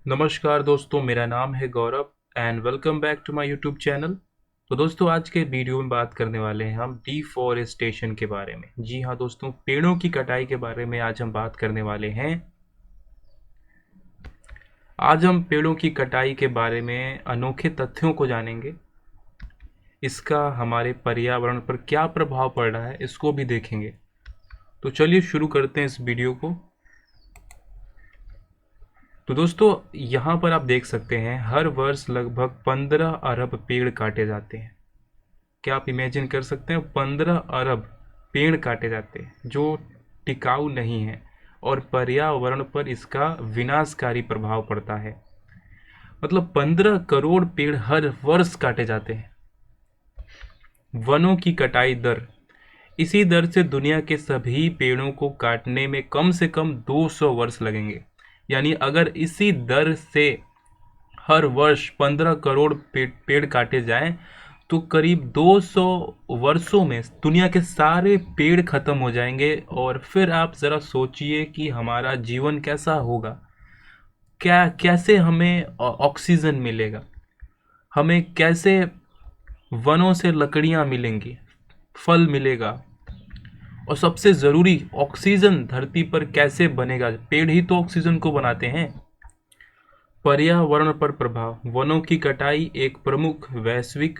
नमस्कार दोस्तों, मेरा नाम है Gaurav and welcome back to my YouTube channel. तो दोस्तों, आज के वीडियो में बात करने वाले हैं हम डिफॉरेस्टेशन के बारे में। जी हाँ दोस्तों, पेड़ों की कटाई के बारे में आज हम बात करने वाले हैं। आज हम पेड़ों की कटाई के बारे में अनोखे तथ्यों को जानेंगे। इसका हमारे पर्यावरण पर क्या प्रभाव पड़ रहा है इसको भी देखेंगे। तो चलिए शुरू करते हैं इस वीडियो को। तो दोस्तों, यहाँ पर आप देख सकते हैं हर वर्ष लगभग 15 अरब पेड़ काटे जाते हैं। क्या आप इमेजिन कर सकते हैं? 15 अरब पेड़ काटे जाते हैं जो टिकाऊ नहीं है और पर्यावरण पर इसका विनाशकारी प्रभाव पड़ता है। मतलब 15 करोड़ पेड़ हर वर्ष काटे जाते हैं। वनों की कटाई दर, इसी दर से दुनिया के सभी पेड़ों को काटने में कम से कम 200 वर्ष लगेंगे। यानी अगर इसी दर से हर वर्ष 15 करोड़ पेड़ काटे जाएं तो करीब 200 वर्षों में दुनिया के सारे पेड़ खत्म हो जाएंगे। और फिर आप ज़रा सोचिए कि हमारा जीवन कैसा होगा, क्या कैसे हमें ऑक्सीजन मिलेगा, हमें कैसे वनों से लकड़ियाँ मिलेंगी, फल मिलेगा, और सबसे ज़रूरी ऑक्सीजन धरती पर कैसे बनेगा? पेड़ ही तो ऑक्सीजन को बनाते हैं। पर्यावरण पर प्रभाव, वनों की कटाई एक प्रमुख वैश्विक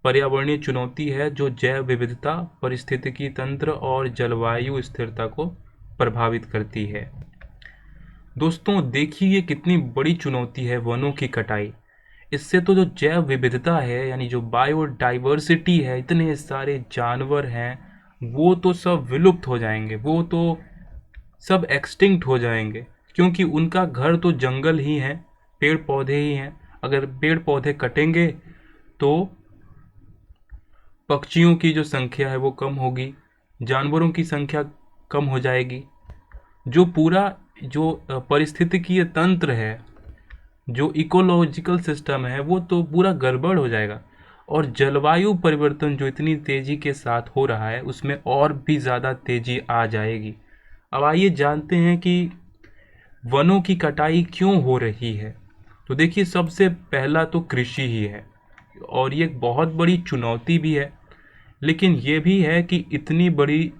पर्यावरणीय चुनौती है जो जैव विविधता, पारिस्थितिकी तंत्र और जलवायु स्थिरता को प्रभावित करती है। दोस्तों देखिए, ये कितनी बड़ी चुनौती है वनों की कटाई। इससे तो जो जैव विविधता है, यानी जो बायोडाइवर्सिटी है, इतने सारे जानवर हैं, वो तो सब विलुप्त हो जाएंगे, वो तो सब एक्सटिंक्ट हो जाएंगे, क्योंकि उनका घर तो जंगल ही है, पेड़ पौधे ही हैं। अगर पेड़ पौधे कटेंगे तो पक्षियों की जो संख्या है वो कम होगी, जानवरों की संख्या कम हो जाएगी। जो पूरा जो पारिस्थितिकीय तंत्र है, जो इकोलॉजिकल सिस्टम है, वो तो पूरा गड़बड़ हो जाएगा। और जलवायु परिवर्तन जो इतनी तेज़ी के साथ हो रहा है उसमें और भी ज़्यादा तेज़ी आ जाएगी। अब आइए जानते हैं कि वनों की कटाई क्यों हो रही है। तो देखिए, सबसे पहला तो कृषि ही है, और ये एक बहुत बड़ी चुनौती भी है। लेकिन ये भी है कि इतनी बड़ी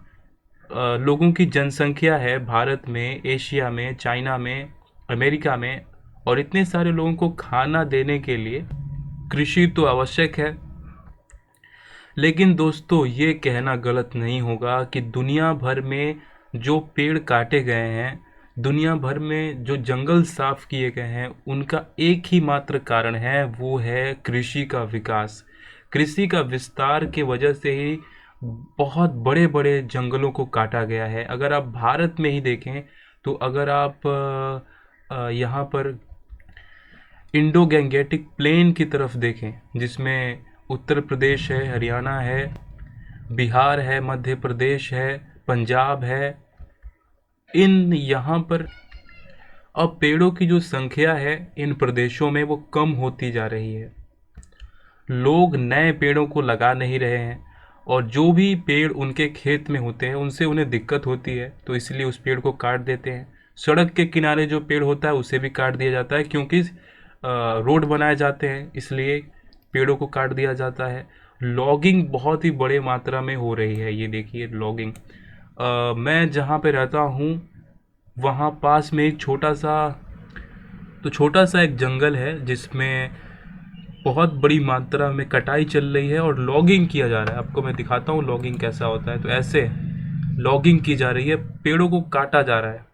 लोगों की जनसंख्या है भारत में, एशिया में, चाइना में, अमेरिका में, और इतने सारे लोगों को खाना देने के लिए कृषि तो आवश्यक है। लेकिन दोस्तों, ये कहना गलत नहीं होगा कि दुनिया भर में जो पेड़ काटे गए हैं, दुनिया भर में जो जंगल साफ किए गए हैं, उनका एक ही मात्र कारण है, वो है कृषि का विकास। कृषि का विस्तार के वजह से ही बहुत बड़े बड़े जंगलों को काटा गया है। अगर आप भारत में ही देखें तो अगर आप यहाँ पर इंडो गैंगेटिक प्लेन की तरफ देखें, जिसमें उत्तर प्रदेश है, हरियाणा है, बिहार है, मध्य प्रदेश है, पंजाब है, इन यहाँ पर अब पेड़ों की जो संख्या है इन प्रदेशों में वो कम होती जा रही है। लोग नए पेड़ों को लगा नहीं रहे हैं, और जो भी पेड़ उनके खेत में होते हैं उनसे उन्हें दिक्कत होती है, तो इसलिए उस पेड़ को काट देते हैं। सड़क के किनारे जो पेड़ होता है उसे भी काट दिया जाता है, क्योंकि रोड बनाए जाते हैं, इसलिए पेड़ों को काट दिया जाता है। लॉगिंग बहुत ही बड़े मात्रा में हो रही है। ये देखिए लॉगिंग, मैं जहाँ पे रहता हूँ वहाँ पास में एक छोटा सा एक जंगल है, जिसमें बहुत बड़ी मात्रा में कटाई चल रही है और लॉगिंग किया जा रहा है। आपको मैं दिखाता हूँ लॉगिंग कैसा होता है। तो ऐसे लॉगिंग की जा रही है, पेड़ों को काटा जा रहा है,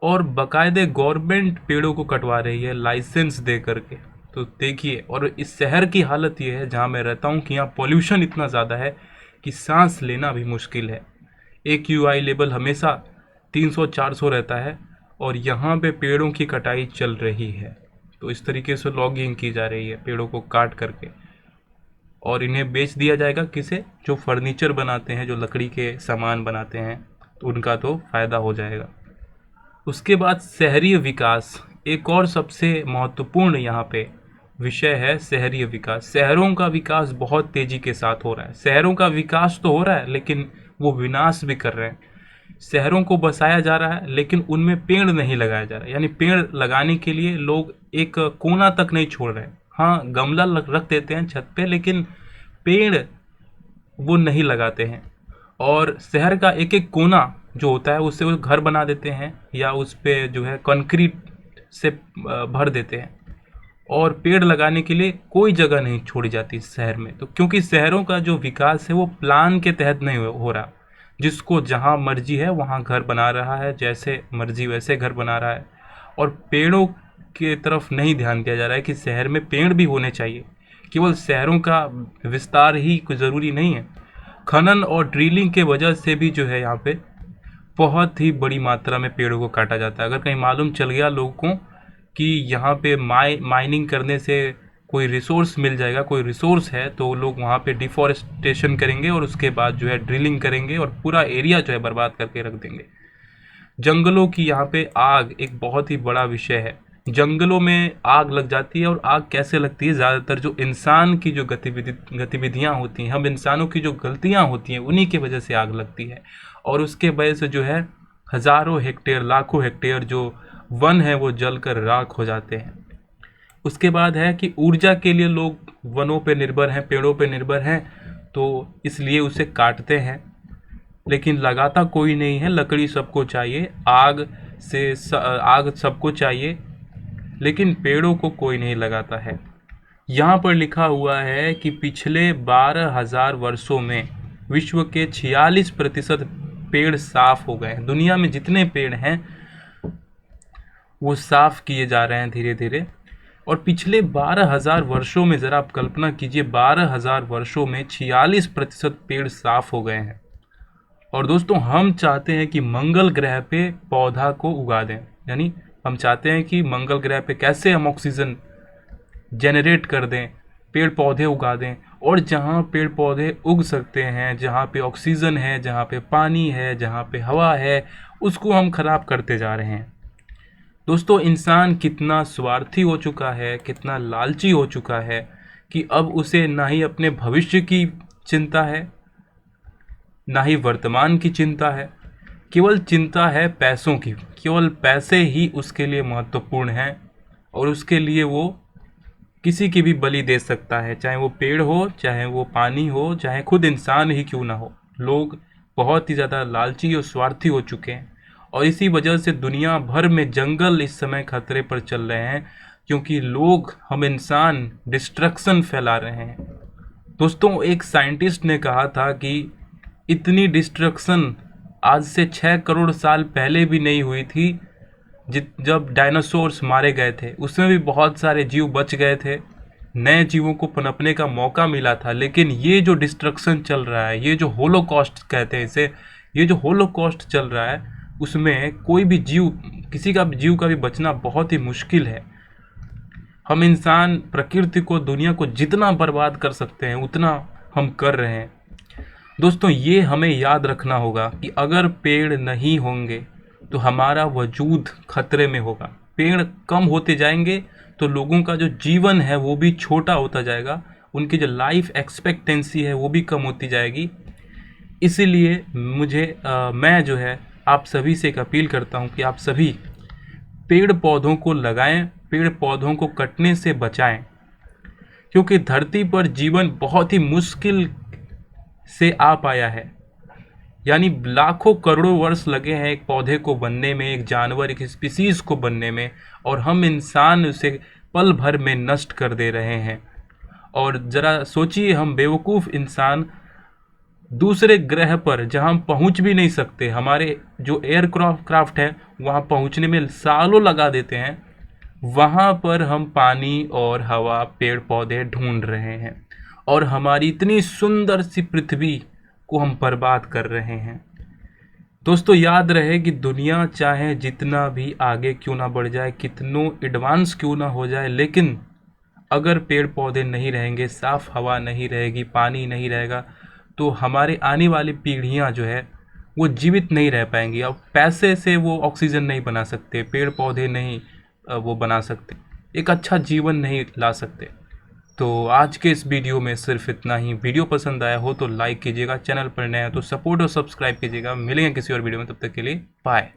और बाकायदे गवर्नमेंट पेड़ों को कटवा रही है लाइसेंस दे करके। तो देखिए, और इस शहर की हालत ये है जहाँ मैं रहता हूँ कि यहाँ पॉल्यूशन इतना ज़्यादा है कि सांस लेना भी मुश्किल है। AQI लेवल हमेशा 300-400 रहता है, और यहाँ पे पेड़ों की कटाई चल रही है। तो इस तरीके से लॉगिंग की जा रही है पेड़ों को काट करके, और इन्हें बेच दिया जाएगा किसे? जो फर्नीचर बनाते हैं, जो लकड़ी के सामान बनाते हैं, तो उनका तो फ़ायदा हो जाएगा। उसके बाद शहरी विकास, एक और सबसे महत्वपूर्ण यहाँ पे विषय है शहरी विकास। शहरों का विकास बहुत तेज़ी के साथ हो रहा है। शहरों का विकास तो हो रहा है, लेकिन वो विनाश भी कर रहे हैं। शहरों को बसाया जा रहा है लेकिन उनमें पेड़ नहीं लगाया जा रहा है। यानी पेड़ लगाने के लिए लोग एक कोना तक नहीं छोड़ रहे हैं। हाँ, गमला रख देते हैं छत पे, लेकिन पेड़ वो नहीं लगाते हैं। और शहर का एक एक कोना जो होता है उससे वो घर बना देते हैं या उस पे जो है कंक्रीट से भर देते हैं। और पेड़ लगाने के लिए कोई जगह नहीं छोड़ी जाती शहर में। तो क्योंकि शहरों का जो विकास है वो प्लान के तहत नहीं हो रहा, जिसको जहाँ मर्जी है वहाँ घर बना रहा है, जैसे मर्जी वैसे घर बना रहा है। और पेड़ों की तरफ नहीं ध्यान दिया जा रहा है कि शहर में पेड़ भी होने चाहिए। केवल शहरों का विस्तार ही कोई ज़रूरी नहीं है। खनन और ड्रिलिंग के वजह से भी जो है यहाँ पे बहुत ही बड़ी मात्रा में पेड़ों को काटा जाता है। अगर कहीं मालूम चल गया लोगों को कि यहाँ पे माइनिंग करने से कोई रिसोर्स मिल जाएगा, कोई रिसोर्स है, तो लोग वहाँ पे डिफॉरेस्टेशन करेंगे और उसके बाद जो है ड्रिलिंग करेंगे और पूरा एरिया जो है बर्बाद करके रख देंगे। जंगलों की यहाँ पे आग एक बहुत ही बड़ा विषय है। जंगलों में आग लग जाती है, और आग कैसे लगती है? ज़्यादातर जो इंसान की जो गतिविधियाँ होती हैं, हम इंसानों की जो गलतियाँ होती हैं, उन्हीं की वजह से आग लगती है। और उसके वजह से जो है हज़ारों हेक्टेयर, लाखों हेक्टेयर जो वन है वो जलकर राख हो जाते हैं। उसके बाद है कि ऊर्जा के लिए लोग वनों पे निर्भर हैं, पेड़ों पे निर्भर हैं, तो इसलिए उसे काटते हैं। लेकिन लगाता कोई नहीं है। लकड़ी सबको चाहिए, आग सबको चाहिए, लेकिन पेड़ों को कोई नहीं लगाता है। यहाँ पर लिखा हुआ है कि पिछले 12,000 वर्षों में विश्व के 46% पेड़ साफ हो गए हैं। दुनिया में जितने पेड़ हैं वो साफ किए जा रहे हैं धीरे धीरे। और पिछले 12,000 वर्षों में ज़रा आप कल्पना कीजिए, 12,000 वर्षों में 46% पेड़ साफ हो गए हैं। और दोस्तों, हम चाहते हैं कि मंगल ग्रह पे पौधा को उगा दें। यानी हम चाहते हैं कि मंगल ग्रह पे कैसे हम ऑक्सीजन जनरेट कर दें, पेड़ पौधे उगा दें। और जहाँ पेड़ पौधे उग सकते हैं, जहाँ पे ऑक्सीजन है, जहाँ पे पानी है, जहाँ पे हवा है, उसको हम खराब करते जा रहे हैं। दोस्तों, इंसान कितना स्वार्थी हो चुका है, कितना लालची हो चुका है कि अब उसे ना ही अपने भविष्य की चिंता है, ना ही वर्तमान की चिंता है। केवल चिंता है पैसों की। केवल पैसे ही उसके लिए महत्वपूर्ण हैं, और उसके लिए वो किसी की भी बलि दे सकता है, चाहे वो पेड़ हो, चाहे वो पानी हो, चाहे खुद इंसान ही क्यों ना हो। लोग बहुत ही ज़्यादा लालची और स्वार्थी हो चुके हैं, और इसी वजह से दुनिया भर में जंगल इस समय खतरे पर चल रहे हैं, क्योंकि लोग, हम इंसान डिस्ट्रक्शन फैला रहे हैं। दोस्तों, एक साइंटिस्ट ने कहा था कि इतनी डिस्ट्रक्शन आज से 6 करोड़ साल पहले भी नहीं हुई थी। जब डायनासोर्स मारे गए थे उसमें भी बहुत सारे जीव बच गए थे, नए जीवों को पनपने का मौका मिला था। लेकिन ये जो डिस्ट्रक्शन चल रहा है, ये जो होलोकॉस्ट कहते हैं इसे, ये जो होलोकॉस्ट चल रहा है, उसमें कोई भी जीव, किसी का भी जीव का भी बचना बहुत ही मुश्किल है। हम इंसान प्रकृति को, दुनिया को जितना बर्बाद कर सकते हैं उतना हम कर रहे हैं। दोस्तों, ये हमें याद रखना होगा कि अगर पेड़ नहीं होंगे तो हमारा वजूद खतरे में होगा। पेड़ कम होते जाएंगे तो लोगों का जो जीवन है वो भी छोटा होता जाएगा, उनकी जो लाइफ एक्सपेक्टेंसी है वो भी कम होती जाएगी। इसीलिए मैं जो है आप सभी से एक अपील करता हूँ कि आप सभी पेड़ पौधों को लगाएं, पेड़ पौधों को कटने से बचाएं, क्योंकि धरती पर जीवन बहुत ही मुश्किल से आ पाया है। यानी लाखों करोड़ों वर्ष लगे हैं एक पौधे को बनने में, एक जानवर, एक स्पीसीज को बनने में, और हम इंसान उसे पल भर में नष्ट कर दे रहे हैं। और ज़रा सोचिए, हम बेवकूफ़ इंसान दूसरे ग्रह पर जहां हम पहुंच भी नहीं सकते, हमारे जो एयरक्राफ्ट है वहां पहुंचने में सालों लगा देते हैं, वहां पर हम पानी और हवा, पेड़ पौधे ढूंढ रहे हैं, और हमारी इतनी सुंदर सी पृथ्वी को हम बर्बाद कर रहे हैं। दोस्तों, याद रहे कि दुनिया चाहे जितना भी आगे क्यों ना बढ़ जाए, कितनों एडवांस क्यों ना हो जाए, लेकिन अगर पेड़ पौधे नहीं रहेंगे, साफ हवा नहीं रहेगी, पानी नहीं रहेगा, तो हमारे आने वाली पीढ़ियां जो है वो जीवित नहीं रह पाएंगी। अब पैसे से वो ऑक्सीजन नहीं बना सकते, पेड़ पौधे नहीं वो बना सकते, एक अच्छा जीवन नहीं ला सकते। तो आज के इस वीडियो में सिर्फ इतना ही। वीडियो पसंद आया हो तो लाइक कीजिएगा, चैनल पर नए हैं तो सपोर्ट और सब्सक्राइब कीजिएगा। मिलेंगे किसी और वीडियो में, तब तक के लिए बाय।